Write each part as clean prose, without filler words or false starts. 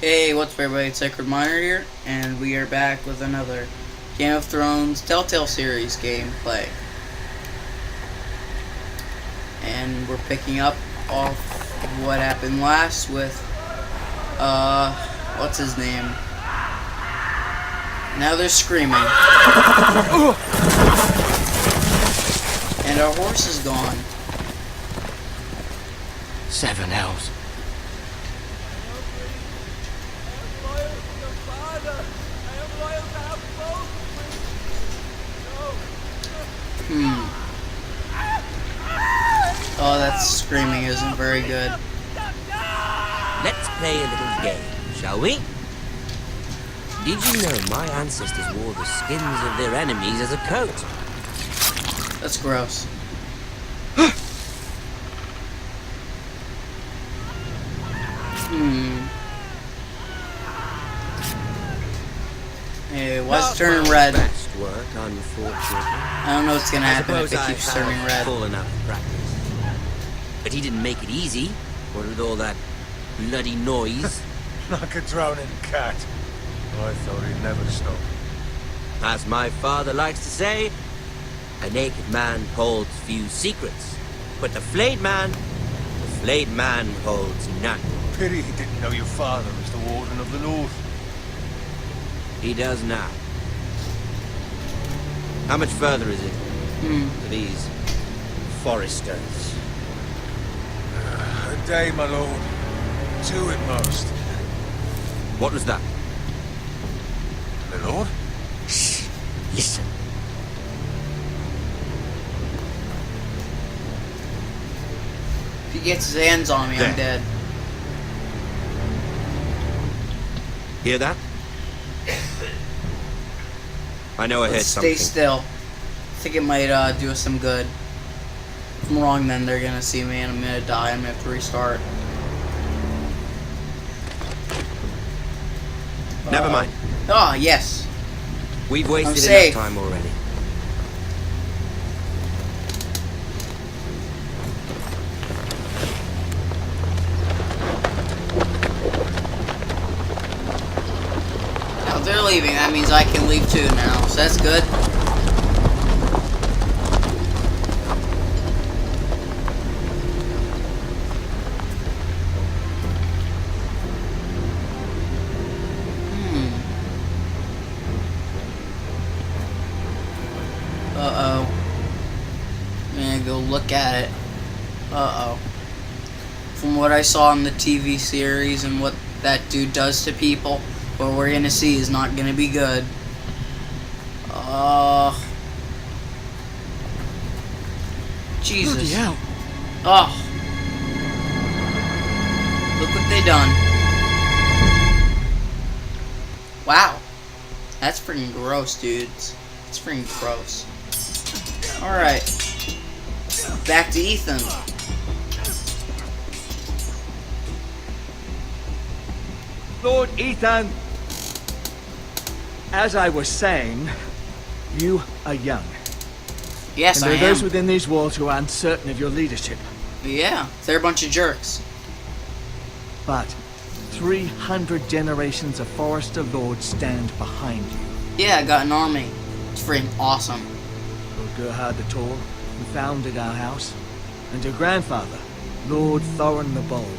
Hey, what's up everybody, it's Sacred Miner here, and we are back with another Game of Thrones TellTale series gameplay. And we're picking up off what happened last with, what's his name? Now they're screaming. And our horse is gone. 7 elves. Oh, that screaming isn't very good. Let's play a little game, shall we? Did you know my ancestors wore the skins of their enemies as a coat? That's gross. Hey, why's it turning red? Best work, unfortunately. I don't know what's gonna happen if it keeps turning red. Full enough practice. But he didn't make it easy. What with all that bloody noise? Like a drowning cat. I thought he'd never stop. As my father likes to say, a naked man holds few secrets. But the flayed man holds none. Pity he didn't know your father was the Warden of the North. He does now. How much further is it to these foresters? A day, my lord. 2 at most. What was that? My lord? Shh! Listen. If he gets his hands on me, I'm dead. Hear that? I know I heard something. Stay still. I think it might do us some good. If I'm wrong, then they're gonna see me and I'm gonna die. I'm gonna have to restart. Never mind. Oh, yes. We've wasted safe. enough time already. Now they're leaving. That means I can leave too now. So that's good. Uh-oh. I'm gonna go look at it. Uh-oh. From what I saw in the TV series and what that dude does to people, what we're gonna see is not gonna be good. Jesus. Bloody hell. Oh. Look what they done. Wow. That's freaking gross, dudes. It's freaking gross. Alright. Back to Ethan. Lord Ethan, as I was saying, you are young. Yes, and I there are those am. within these walls who are uncertain of your leadership. Yeah, they're a bunch of jerks. But 300 generations of Forester Lords stand behind you. Yeah, I got an army. It's freaking awesome. Lord Gerhard the Tall, who founded our house, and your grandfather, Lord Thorin the Bold,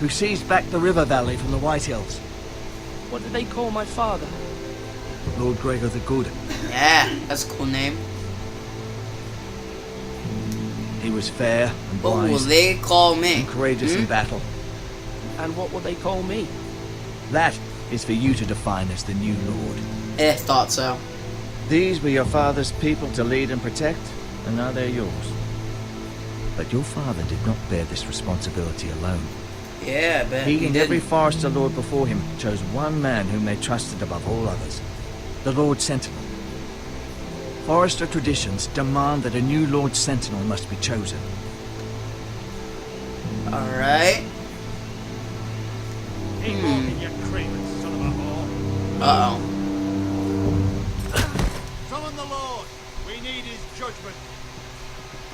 who seized back the river valley from the White Hills. What did they call my father? Lord Gregor the Good. Yeah, that's a cool name. He was fair and What will wise they call me? and courageous in battle. And what will they call me? That is for you to define as the new Lord. Thought so. These were your father's people to lead and protect, and now they're yours. But your father did not bear this responsibility alone. Yeah, I bet He he and did. every Forester Lord before him chose one man whom they trusted above all others, the Lord Sentinel. Forester traditions demand that a new Lord Sentinel must be chosen. Alright. Uh-oh. Summon the Lord. We need his judgment.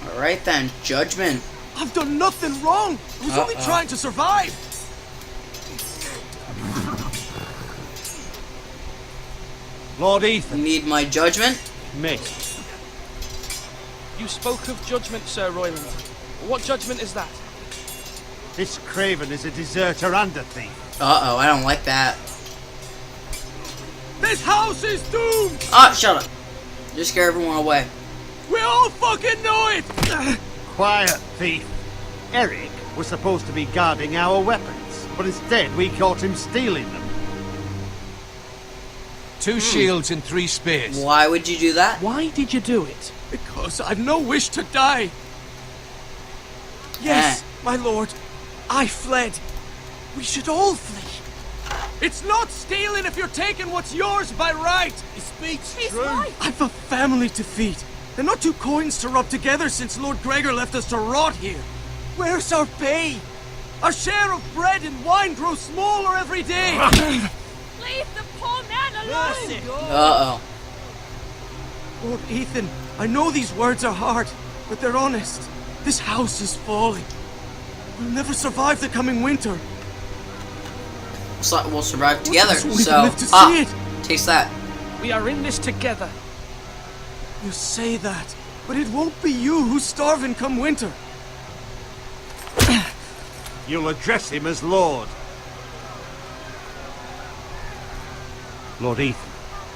Alright then, judgment. I've done nothing wrong. I was only trying to survive. Lord You Ethan. need my judgment? Mate. You spoke of judgment, Sir Royland. What judgment is that? This Craven is a deserter and a thief. Uh-oh, I don't like that. This house is doomed! Ah, shut up. Just scare everyone away. We all fucking know it! Quiet, thief. Eric was supposed to be guarding our weapons, but instead we caught him stealing them. 2 shields and 3 spears. Why would you do that? Why did you do it? Because I've no wish to die. Yes, my lord. I fled. We should all flee. It's not stealing if you're taking what's yours by right. He speaks true. I've a family to feed. And not 2 coins to rub together since Lord Gregor left us to rot here. Where's our pay? Our share of bread and wine grows smaller every day. Leave the poor man alone! Uh-oh. Lord Ethan, I know these words are hard, but they're honest. This house is falling. We'll never survive the coming winter. We'll survive together, else will we so... live to see it? Taste that. We are in this together. You say that, but it won't be you who's starving come winter. You'll address him as Lord. Lord Ethan,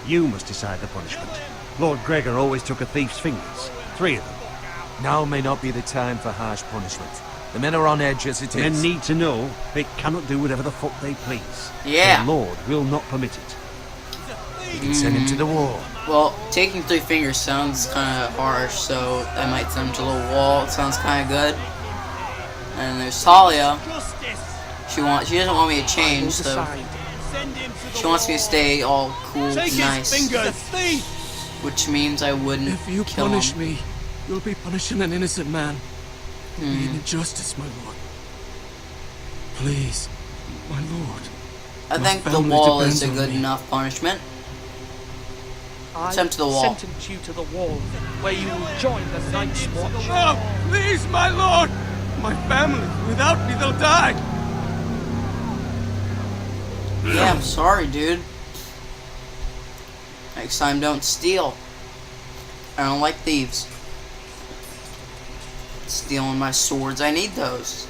you must decide the punishment. Lord Gregor always took a thief's fingers. 3 of them. Now may not be the time for harsh punishment. The men are on edge as it is. Men need to know they cannot do whatever the fuck they please. Yeah. The Lord will not permit it. We can send him to the wall. Well, taking 3 fingers sounds kind of harsh, so I might send him to the wall. It sounds kind of good. And there's Talia. She doesn't want me to change, so Decide. she wants me to stay all cool and nice. Which means I wouldn't If you kill punish him. me, you'll be punishing an innocent man. It'll be an injustice, my lord. Please, my lord. I My think the family wall is depends a on good me. enough punishment. I Send him to the wall. sentence you to the wall, where you will join the Night's Watch. No, please, my lord! My family, without me, they'll die! Yeah, I'm sorry, dude. Next time, don't steal. I don't like thieves. Stealing my swords, I need those.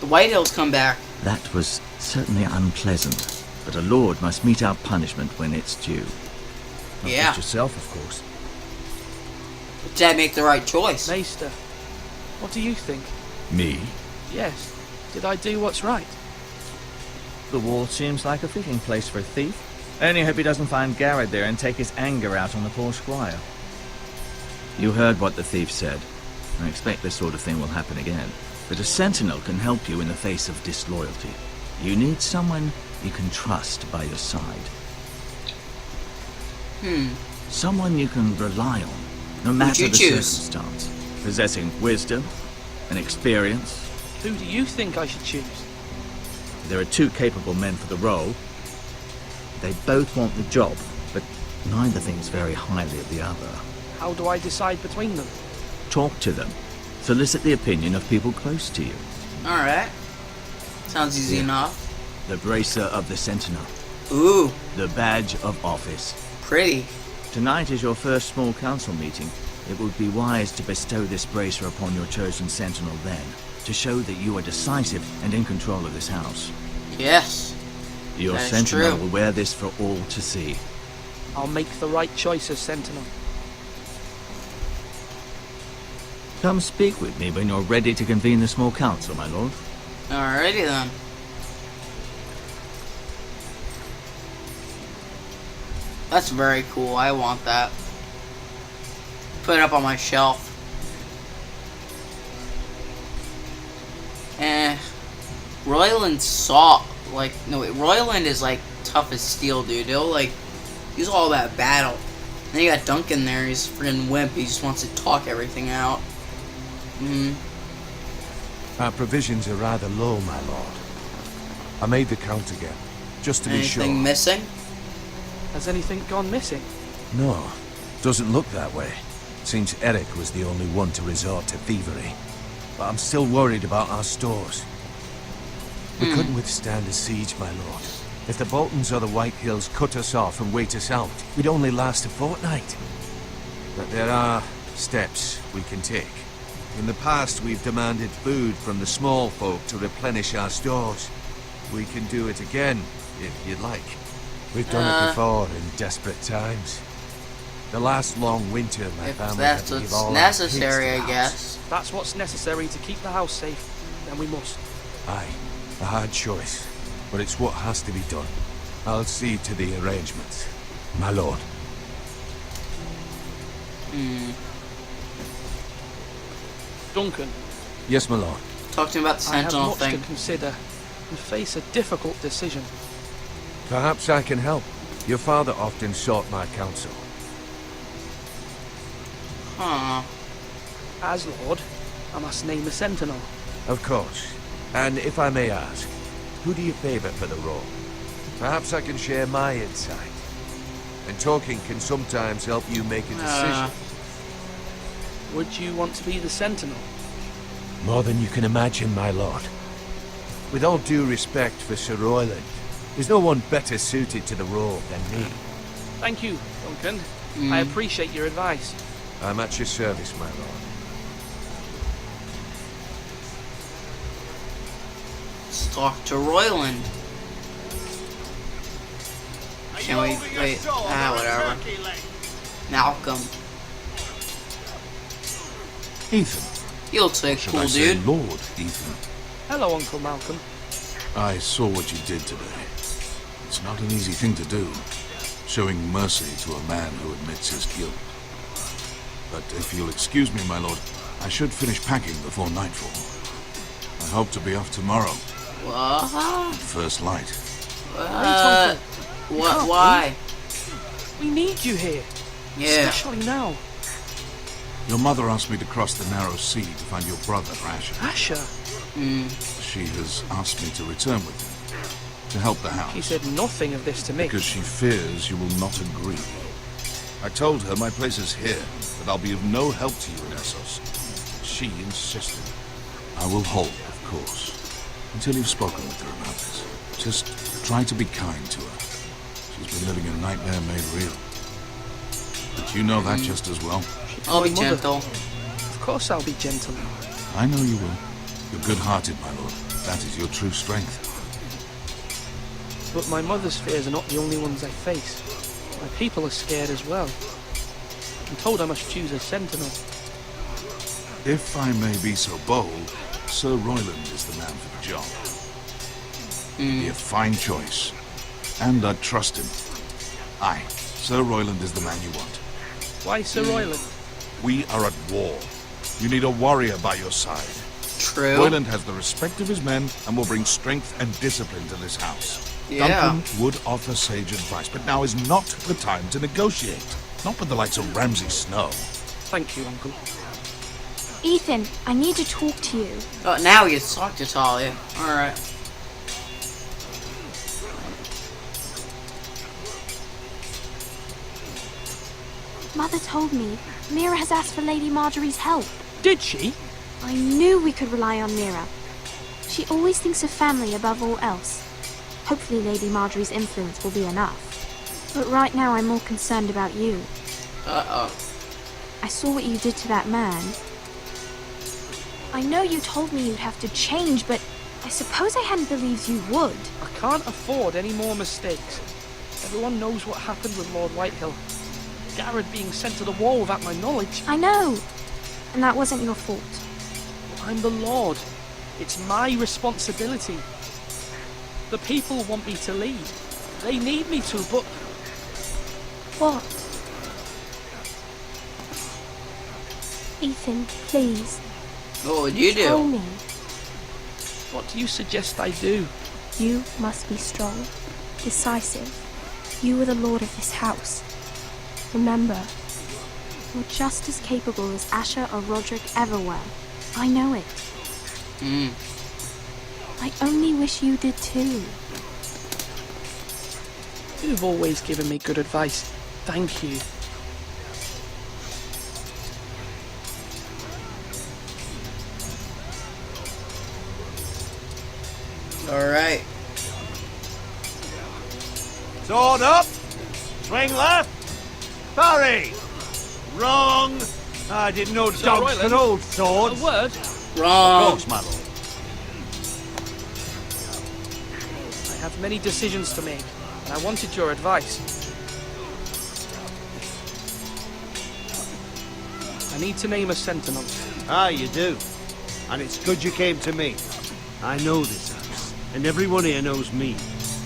The White Hills come back. That was certainly unpleasant, but a lord must mete out punishment when it's due. Not Yeah. just yourself, of course. Did I make the right choice? Maester, what do you think? Me? Yes. Did I do what's right? The wall seems like a fitting place for a thief. I only hope he doesn't find Garrett there and take his anger out on the poor squire. You heard what the thief said. I expect this sort of thing will happen again. But a sentinel can help you in the face of disloyalty. You need someone you can trust by your side. Someone you can rely on, no matter you the choose? circumstance. Possessing wisdom and experience. Who do you think I should choose? There are 2 capable men for the role. They both want the job, but neither thinks very highly of the other. How do I decide between them? Talk to them. Solicit the opinion of people close to you. Alright. Sounds easy enough. The bracer of the sentinel. Ooh, The badge of office. pretty. Tonight is your first small council meeting. It would be wise to bestow this bracer upon your chosen sentinel then, to show that you are decisive and in control of this house. Yes. Your That is sentinel true. will wear this for all to see. I'll make the right choice as Sentinel. Come speak with me when you're ready to convene the small council, my lord. Alrighty then. That's very cool. I want that. Put it up on my shelf. Royland saw, like, no wait, Royland is like tough as steel, dude. He'll like, he's all about battle. Then you got Duncan there, he's a freaking wimp, he just wants to talk everything out. Our provisions are rather low, my lord. I made the count again, just to be sure. Anything missing? Has anything gone missing? No, doesn't look that way. Seems Eric was the only one to resort to thievery. But I'm still worried about our stores. We couldn't withstand a siege, my lord. If the Boltons or the White Hills cut us off and wait us out, we'd only last a fortnight. But there are steps we can take. In the past, we've demanded food from the small folk to replenish our stores. We can do it again, if you'd like. We've done it before in desperate times. The last long winter, my If family had that's to give what's all necessary, our I pigs to the guess. house. That's what's necessary to keep the house safe. Then we must. Aye, a hard choice, but it's what has to be done. I'll see to the arrangements, my lord. Duncan, Yes, my lord. Talk to me about the I have Sentinel much thing. to consider and face a difficult decision. Perhaps I can help. Your father often sought my counsel. Huh. As Lord, I must name a sentinel. Of course. And if I may ask, who do you favor for the role? Perhaps I can share my insight. And talking can sometimes help you make a decision. Would you want to be the sentinel? More than you can imagine, my lord. With all due respect for Sir Royland, there's no one better suited to the role than me. Thank you, Duncan. I appreciate your advice. I'm at your service, my lord. Let's talk to Royland. Can we wait? Whatever. Malcolm. Ethan. He looks like a Should cool I say dude. Lord Ethan? Hello, Uncle Malcolm. I saw what you did today. It's not an easy thing to do, showing mercy to a man who admits his guilt. But if you'll excuse me, my lord, I should finish packing before nightfall. I hope to be off tomorrow, What? first light. What? Why? We need you here, Yeah. especially now. Your mother asked me to cross the narrow sea to find your brother, Asher. Asher, She has asked me to return with you, to help the house. she said nothing of this to me. Because she fears you will not agree. I told her my place is here, that I'll be of no help to you in Essos. She insisted. I will hold, of course, until you've spoken with her about this. Just try to be kind to her. She's been living a nightmare made real. But you know that just as well. I'll be My mother. gentle. Of course I'll be gentle. I know you will. You're good-hearted, my lord. That is your true strength. But my mother's fears are not the only ones I face. My people are scared as well. I'm told I must choose a sentinel. If I may be so bold, Sir Royland is the man for the job. Be a fine choice. And I trust him. Aye, Sir Royland is the man you want. Why Sir Royland? We are at war. You need a warrior by your side. True. Royland has the respect of his men and will bring strength and discipline to this house. Yeah. Duncan would offer sage advice, but now is not the time to negotiate. Not with the likes of Ramsay Snow. Thank you, Uncle. Ethan, I need to talk to you. Oh, now we get to talk to Talia. Alright. Mother told me Mira has asked for Lady Marjorie's help. Did she? I knew we could rely on Mira. She always thinks of family above all else. Hopefully Lady Marjorie's influence will be enough. But right now I'm more concerned about you. Uh-oh. I saw what you did to that man. I know you told me you'd have to change, but I suppose I hadn't believed you would. I can't afford any more mistakes. Everyone knows what happened with Lord Whitehill. Garrett being sent to the wall without my knowledge. I know. And that wasn't your fault. I'm the Lord. It's my responsibility. The people want me to lead. They need me to, but What? Ethan, please. What would you Tell do? me. what do you suggest I do? You must be strong, decisive. You are the lord of this house. Remember, you're just as capable as Asher or Roderick ever were. I know it. I only wish you did too. You've always given me good advice. Thank you. Alright. Sword up. Swing left. Parry. Wrong. I didn't know dogs Royland, could hold A swords. word? Of Wrong. course, my lord. I have many decisions to make, and I wanted your advice. I need to name a sentinel. Ah, you do. And it's good you came to me. I know this house, and everyone here knows me.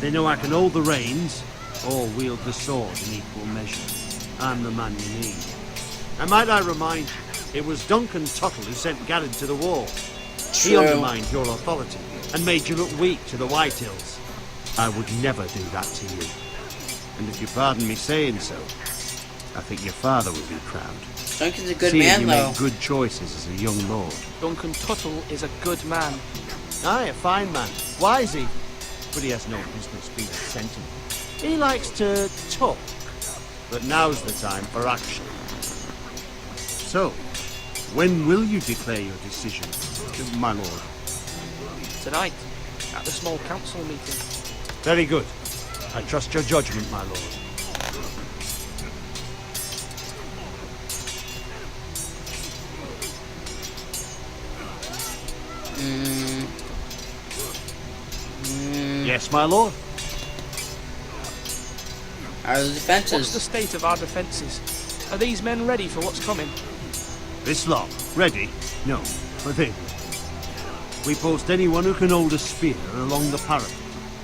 They know I can hold the reins, or wield the sword in equal measure. I'm the man you need. And might I remind you, it was Duncan Tuttle who sent Garrett to the wall. He True. undermined your authority, and made you look weak to the Whitehills. I would never do that to you. And if you pardon me saying so, I think your father would be proud. Duncan's a good Seeing man, you though. make good choices as a young lord. Duncan Tuttle is a good man. Aye, a fine man. Wise he? But he has no business being a sentinel. He likes to talk. But now's the time for action. So, when will you declare your decision, my lord? Tonight, at the small council meeting. Very good. I trust your judgment, my lord. Yes, my lord. How are the What's the defenses? state of our defences? Are these men ready for what's coming? This lot, ready? No, but they will. We post anyone who can hold a spear along the parapet,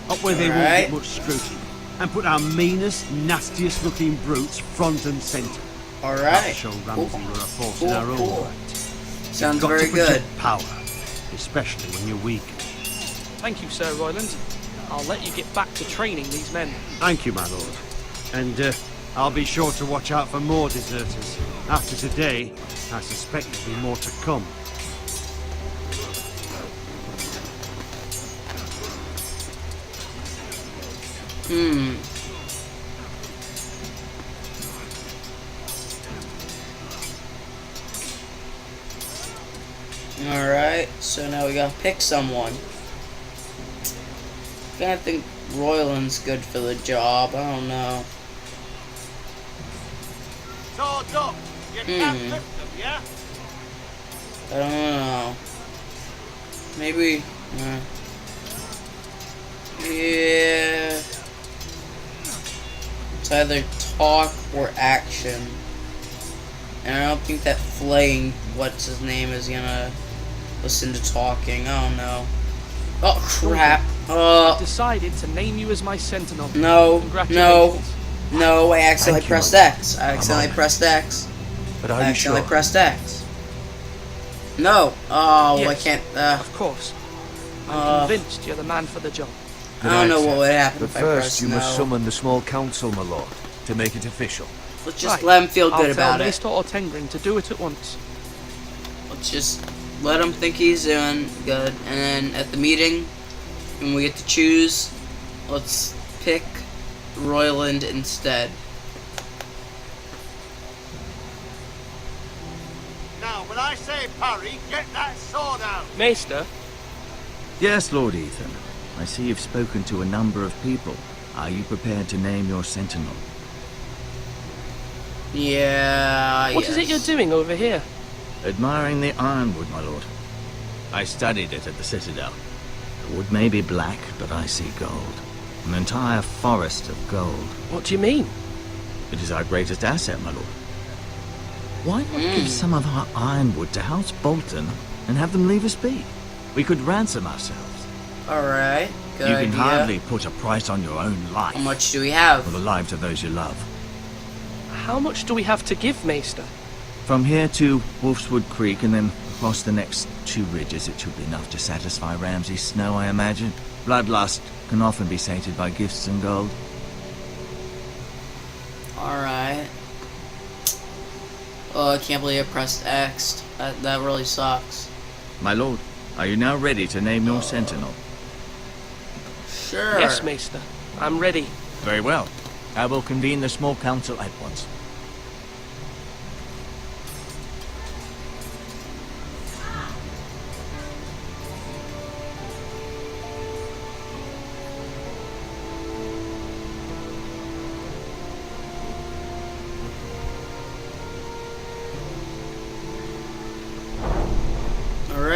up where they won't Alright. get much scrutiny, and put our meanest, nastiest looking brutes front and centre. That'll Alright. show Ramsay we're a force in Cool, our own cool. right. Sounds Got very to protect good. power, especially when you're weak. Thank you, Sir Royland. I'll let you get back to training these men. Thank you, my lord. And I'll be sure to watch out for more deserters. After today, I suspect there'll be more to come. Alright, so now we gotta pick someone. I think Royland's good for the job. I don't know. Swords up! You can't lift them, yeah? I don't know. Maybe. Yeah. It's either talk or action. And I don't think that Flayed, what's his name, is gonna listen to talking. I don't know. Oh crap. I've decided to name you as my sentinel. No. No. Congratulations. No, I accidentally Thank you, pressed my lord. X. I accidentally pressed X. But I are you accidentally sure? pressed X. No. Oh, Yes. I can't. Of course. I'm convinced you're the man for the job. I don't know what would happen But if I first, pressed you no. must summon the small council, my lord, to make it official. Let's just Right. let him feel I'll good tell about it. Maester Ortengren to do it at once. Let's just let him think he's doing good. And then at the meeting, when we get to choose, let's pick Royland instead. Now, when I say parry, get that sword out! Maester, Yes, Lord Ethan. I see you've spoken to a number of people. Are you prepared to name your sentinel? Yeah, what is it you're doing over here? Admiring the ironwood, my lord. I studied it at the Citadel. The wood may be black, but I see gold. An entire forest of gold. What do you mean? It is our greatest asset, my lord. Why not give some of our ironwood to House Bolton and have them leave us be? We could ransom ourselves. Alright, good You can idea. hardly put a price on your own life. How much do we Or have? the lives of those you love. How much do we have to give, Maester? From here to Wolfswood Creek and then across the next 2 ridges, it should be enough to satisfy Ramsay Snow, I imagine. Bloodlust can often be sated by gifts and gold. Alright. Oh, I can't believe I pressed X. That really sucks. My lord, are you now ready to name your sentinel? Sure. Yes, Maester. I'm ready. Very well. I will convene the small council at once.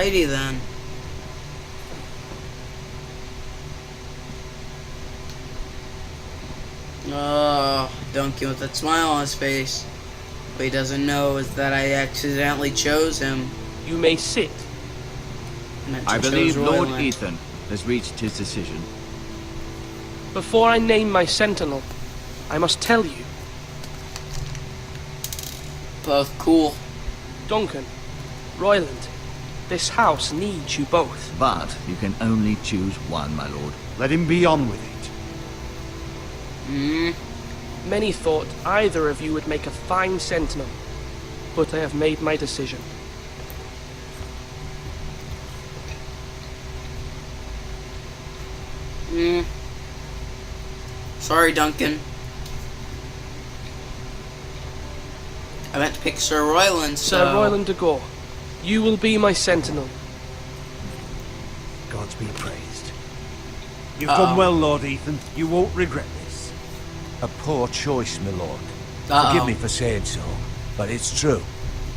Alrighty then. Oh, Duncan with that smile on his face. What he doesn't know is that I accidentally chose him. You may sit. I believe Lord Ethan has reached his decision. Before I name my sentinel, I must tell you. Both cool. Duncan, Royland, this house needs you both. But you can only choose one, my lord. Let him be on with it. Many thought either of you would make a fine sentinel, but I have made my decision. Sorry, Duncan. I meant to pick Sir Royland, so... Sir Royland de Gore, you will be my sentinel. Gods be praised. You've done well, Lord Ethan. You won't regret this. A poor choice, my lord. Forgive me for saying so, but it's true.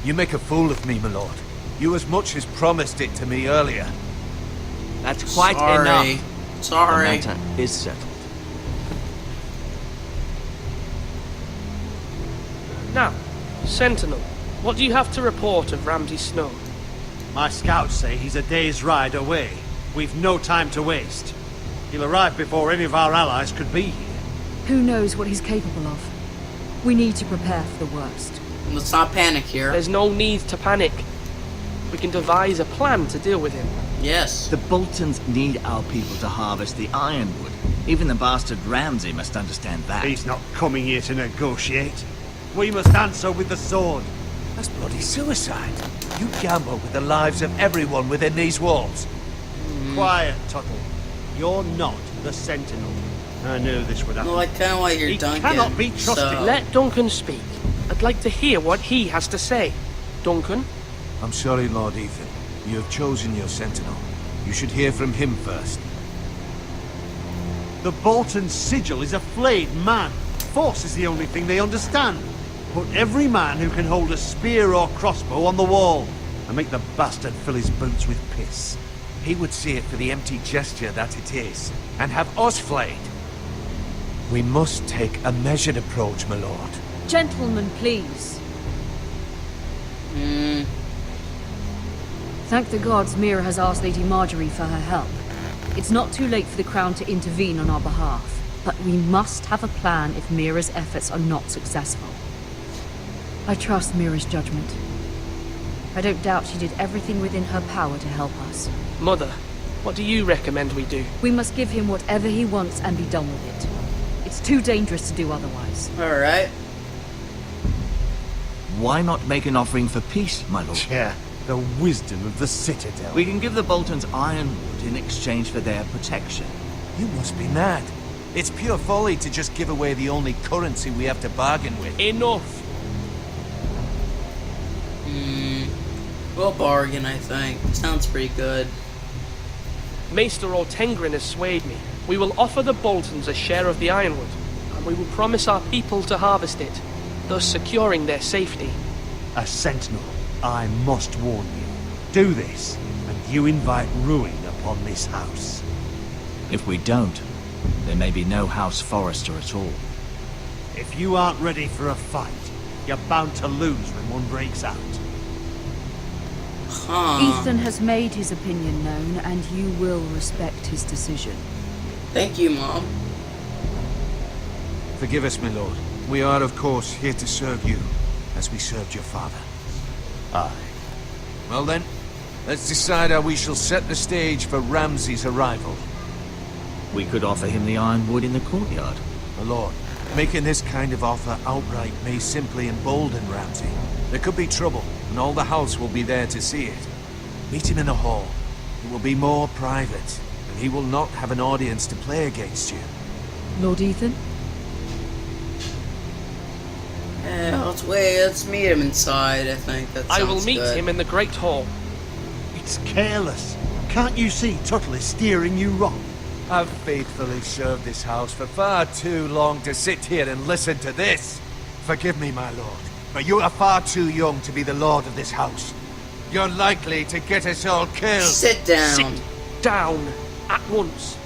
You make a fool of me, my lord. You as much as promised it to me earlier. That's quite Sorry. enough. Sorry. The matter is settled. Now, sentinel, what do you have to report of Ramsay Snow? My scouts say he's a day's ride away. We've no time to waste. He'll arrive before any of our allies could be here. Who knows what he's capable of? We need to prepare for the worst. Let's not panic here. There's no need to panic. We can devise a plan to deal with him. Yes. The Boltons need our people to harvest the ironwood. Even the bastard Ramsay must understand that. He's not coming here to negotiate. We must answer with the sword. That's bloody suicide. You gamble with the lives of everyone within these walls. Quiet, Tuttle. You're not the Sentinel. I knew this would happen. No, I kind of like your He Duncan. cannot be trusted. So... Let Duncan speak. I'd like to hear what he has to say. Duncan? I'm sorry, Lord Ethan. You have chosen your sentinel. You should hear from him first. The Bolton sigil is a flayed man. Force is the only thing they understand. Put every man who can hold a spear or crossbow on the wall, and make the bastard fill his boots with piss. He would see it for the empty gesture that it is, and have us flayed. We must take a measured approach, my lord. Gentlemen, please. Thank the gods Mira has asked Lady Marjorie for her help. It's not too late for the Crown to intervene on our behalf, but we must have a plan if Mira's efforts are not successful. I trust Mira's judgment. I don't doubt she did everything within her power to help us. Mother, what do you recommend we do? We must give him whatever he wants and be done with it. It's too dangerous to do otherwise. Alright. Why not make an offering for peace, my lord? Yeah, the wisdom of the Citadel. We can give the Boltons ironwood in exchange for their protection. You must be mad. It's pure folly to just give away the only currency we have to bargain with. Enough! We'll bargain, I think. Sounds pretty good. Maester Ortengrin has swayed me. We will offer the Boltons a share of the ironwood, and we will promise our people to harvest it, thus securing their safety. A sentinel, I must warn you. Do this, and you invite ruin upon this house. If we don't, there may be no House Forester at all. If you aren't ready for a fight, you're bound to lose when one breaks out. Ethan has made his opinion known, and you will respect his decision. Thank you, Mom. Forgive us, my lord. We are, of course, here to serve you, as we served your father. Aye. Well then, let's decide how we shall set the stage for Ramsay's arrival. We could offer him the ironwood in the courtyard. My lord, making this kind of offer outright may simply embolden Ramsay. There could be trouble, and all the house will be there to see it. Meet him in the hall. It will be more private, and he will not have an audience to play against you. Lord Ethan? Let's meet him inside, I think. That sounds I will meet good. him in the Great Hall. It's careless. Can't you see Tuttle is steering you wrong? I've faithfully served this house for far too long to sit here and listen to this. Forgive me, my lord, but you are far too young to be the lord of this house. You're likely to get us all killed. Sit down. Sit down at once.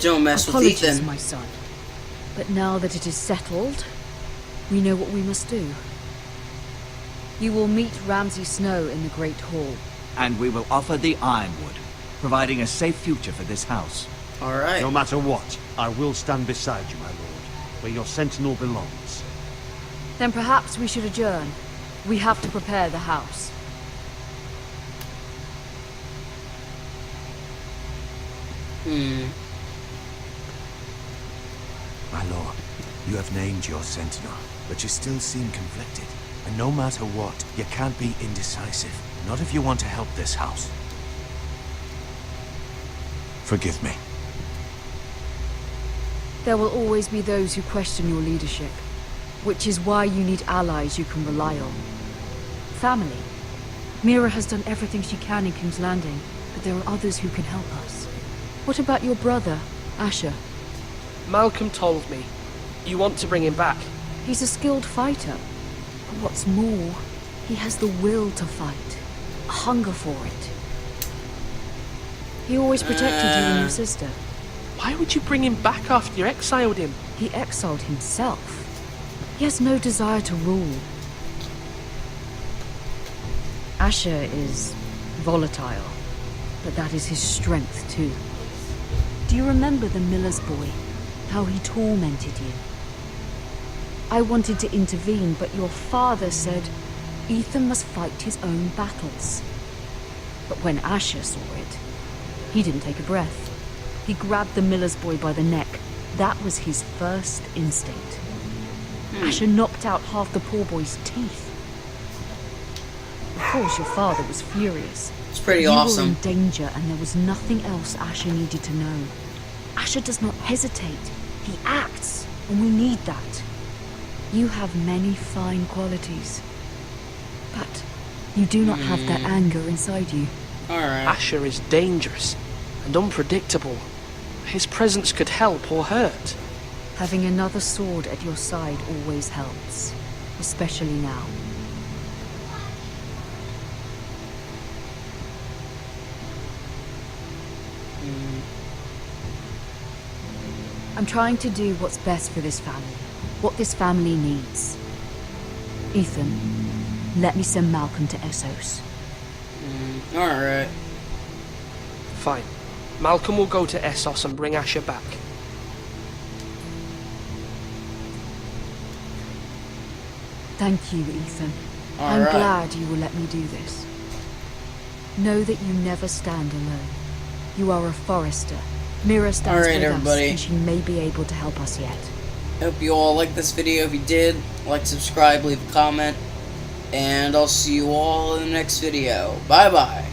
Don't mess with Apologies, Ethan. my son. But now that it is settled, we know what we must do. You will meet Ramsay Snow in the Great Hall. And we will offer the Ironwood, providing a safe future for this house. Alright. No matter what, I will stand beside you, my lord, where your sentinel belongs. Then perhaps we should adjourn. We have to prepare the house. My lord, you have named your sentinel, but you still seem conflicted. And no matter what, you can't be indecisive. Not if you want to help this house. Forgive me. There will always be those who question your leadership, which is why you need allies you can rely on. Family. Mira has done everything she can in King's Landing, but there are others who can help us. What about your brother, Asher? Malcolm told me. You want to bring him back. He's a skilled fighter. But what's more, he has the will to fight. A hunger for it. He always protected you and your sister. Why would you bring him back after you exiled him? He exiled himself. He has no desire to rule. Asher is volatile, but that is his strength too. Do you remember the miller's boy? How he tormented you? I wanted to intervene, but your father said Ethan must fight his own battles. But when Asher saw it, he didn't take a breath. He grabbed the miller's boy by the neck. That was his first instinct. Asher knocked out half the poor boy's teeth. Of course, your father was furious. It's pretty You were awesome. in danger, and there was nothing else Asher needed to know. Asher does not hesitate. He acts, and we need that. You have many fine qualities, but you do not have that anger inside you. Alright. Asher is dangerous and unpredictable. His presence could help or hurt. Having another sword at your side always helps, especially now. I'm trying to do what's best for this family, what this family needs. Ethan, let me send Malcolm to Essos. Alright. Fine. Malcolm will go to Essos and bring Asher back. Thank you, Ethan. I'm Alright. glad you will let me do this. Know that you never stand alone. You are a forester. Mira stands Alright, with everybody. us, and she may be able to help us yet. Hope you all liked this video. If you did, like, subscribe, leave a comment. And I'll see you all in the next video. Bye-bye.